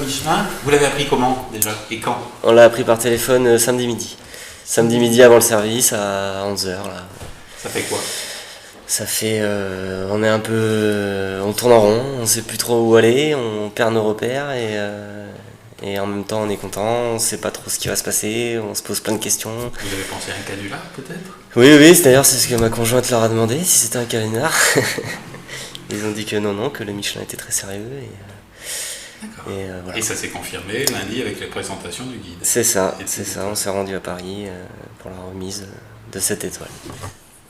Michelin, vous l'avez appris comment déjà et quand? On l'a appris par téléphone samedi midi. Samedi midi avant le service à 11h là. Ça fait quoi? Ça fait, on est un peu, on tourne en rond, on sait plus trop où aller, on perd nos repères et en même temps on est content, on sait pas trop ce qui va se passer, on se pose plein de questions. Vous avez pensé à un canular peut-être? Oui, d'ailleurs c'est ce que ma conjointe leur a demandé, si c'était un canular. Ils ont dit que non, que le Michelin était très sérieux D'accord. Voilà. Et ça s'est confirmé lundi avec la présentation du guide. C'est ça, on s'est rendu à Paris pour la remise de cette étoile.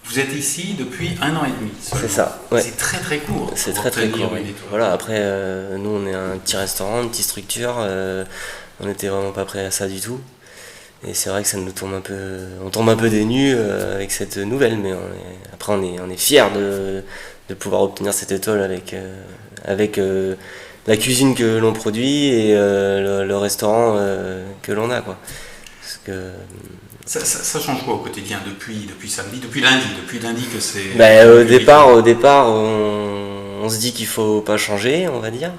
Vous êtes ici depuis 1 an et demi seulement. C'est ça, ouais. C'est très court. C'est pour très obtenir court. une Oui. étoile. Voilà, après, nous on est un petit restaurant, une petite structure, on n'était vraiment pas prêt à ça du tout. Et c'est vrai que ça nous tombe on tombe un peu des nues avec cette nouvelle, mais après on est fiers de pouvoir obtenir cette étoile avec la cuisine que l'on produit et le restaurant que l'on a, quoi. Parce que Ça change quoi au quotidien depuis samedi, depuis lundi que c'est... au départ, on se dit qu'il faut pas changer, on va dire.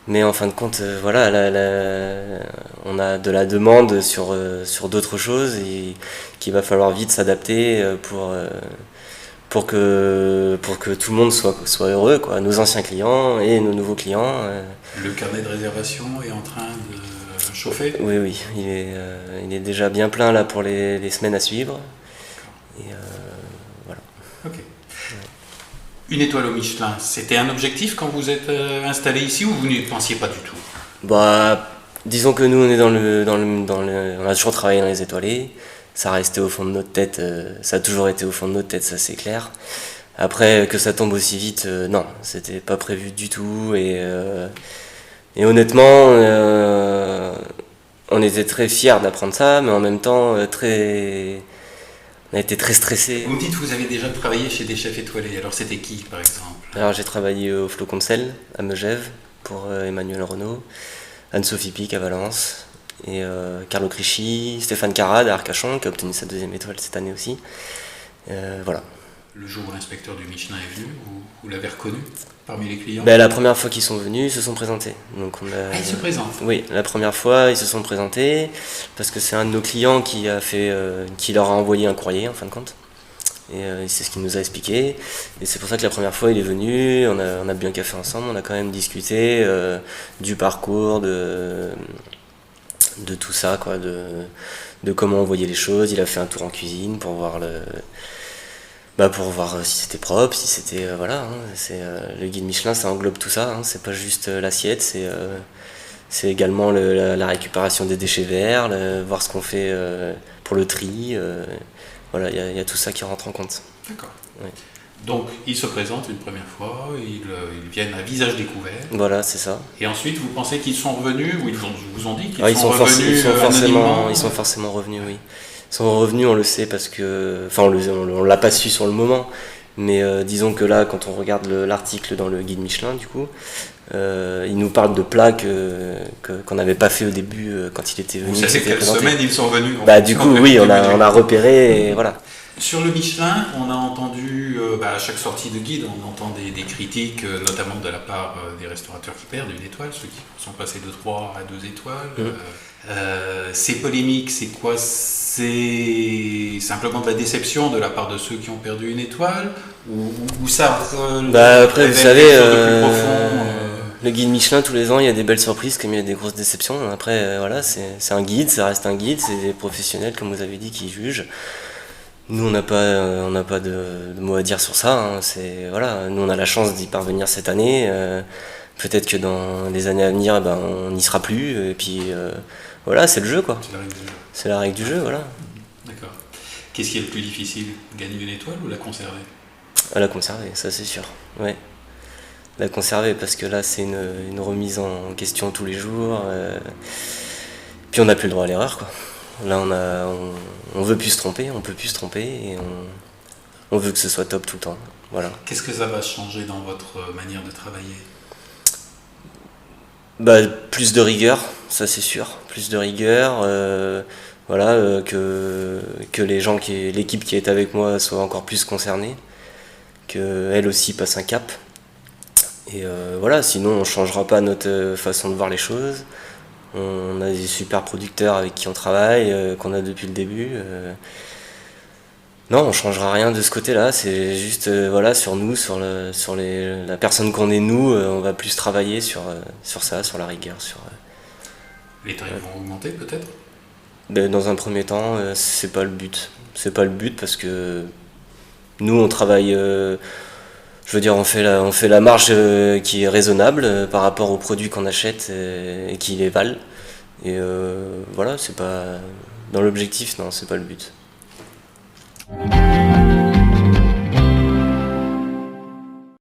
Mais en fin de compte, voilà, on a de la demande sur d'autres choses et qu'il va falloir vite s'adapter pour que tout le monde soit heureux, quoi. Nos anciens clients et nos nouveaux clients. Le carnet de réservation est en train de chauffer? Oui, il est déjà bien plein là pour les semaines à suivre. Et voilà. Ok. Une étoile au Michelin, c'était un objectif quand vous êtes installé ici ou vous n'y pensiez pas du tout? Disons que nous on est on a toujours travaillé dans les étoilés. Ça restait au fond de notre tête, ça a toujours été au fond de notre tête, ça c'est clair. Après que ça tombe aussi vite, non, c'était pas prévu du tout et honnêtement, on était très fiers d'apprendre ça, mais en même temps on a été très stressés. Vous me dites que vous avez déjà travaillé chez des chefs étoilés, alors c'était qui par exemple? Alors j'ai travaillé au Flocon de Sel à Megève pour Emmanuel Renaud, Anne-Sophie Pic à Valence et Carlo Crisci, Stéphane Carrade à Arcachon qui a obtenu sa 2e étoile cette année aussi. Voilà. Le jour où l'inspecteur du Michelin est venu, vous l'avez reconnu parmi les clients? La première fois qu'ils sont venus, ils se sont présentés. Donc ils se présentent? Oui, la première fois, ils se sont présentés parce que c'est un de nos clients qui leur a envoyé un courrier en fin de compte. Et c'est ce qu'il nous a expliqué. Et c'est pour ça que la première fois, il est venu, on a bu un café ensemble, on a quand même discuté du parcours, de tout ça, quoi, de comment on voyait les choses. Il a fait un tour en cuisine pour voir si c'était propre, si c'était voilà. Le guide Michelin, ça englobe tout ça. C'est pas juste l'assiette, c'est également la récupération des déchets verts, voir ce qu'on fait pour le tri. Voilà, il y a tout ça qui rentre en compte. D'accord. Ouais. Donc, ils se présentent une première fois, ils viennent à visage découvert. Voilà, c'est ça. Et ensuite, vous pensez qu'ils sont revenus, ou ils vous ont dit qu'ils ils sont revenus anonymement? Ils sont forcément revenus, oui. Ils sont revenus, on le sait parce que... Enfin, on l'a pas su sur le moment, mais disons que là, quand on regarde l'article dans le guide Michelin, du coup, il nous parle de plats qu'on n'avait pas fait au début quand il était venu. Vous savez quelle semaine ils sont venus? Du coup, oui, on a repéré, et voilà. Sur le Michelin, on a entendu, à chaque sortie de guide, on entend des critiques, notamment de la part des restaurateurs qui perdent une étoile, ceux qui sont passés de 3 à 2 étoiles. Ces polémiques, c'est quoi? C'est simplement de la déception de la part de ceux qui ont perdu une étoile? Ou ça après, vous savez, plus profond, le guide Michelin, tous les ans, il y a des belles surprises comme il y a des grosses déceptions. Après, voilà, c'est un guide, ça reste un guide, c'est des professionnels, comme vous avez dit, qui jugent. Nous, on n'a pas de mots à dire sur ça. Voilà, nous, on a la chance d'y parvenir cette année. Peut-être que dans les années à venir, on n'y sera plus. Et puis, voilà, c'est le jeu, quoi. C'est la règle du jeu. C'est la règle du jeu, voilà. D'accord. Qu'est-ce qui est le plus difficile? Gagner une étoile ou la conserver? À la conserver, ça c'est sûr. Ouais. La conserver, parce que là, c'est une remise en question tous les jours. Puis on n'a plus le droit à l'erreur, quoi. Là, on veut plus se tromper, on peut plus se tromper et on veut que ce soit top tout le temps. Voilà. Qu'est-ce que ça va changer dans votre manière de travailler? Plus de rigueur, ça c'est sûr. Plus de rigueur, voilà, que l'équipe qui est avec moi soit encore plus concernée, qu'elle aussi passe un cap. Et voilà, sinon on ne changera pas notre façon de voir les choses. On a des super producteurs avec qui on travaille, qu'on a depuis le début. Non, on changera rien de ce côté-là, c'est juste voilà, sur nous, la personne qu'on est nous, on va plus travailler sur ça, sur la rigueur. Les tarifs vont augmenter peut-être? Ben, dans un premier temps, c'est pas le but. C'est pas le but parce que nous on travaille, je veux dire, on fait la marge qui est raisonnable par rapport aux produits qu'on achète et qui les valent. Et voilà, c'est pas dans l'objectif, non, c'est pas le but.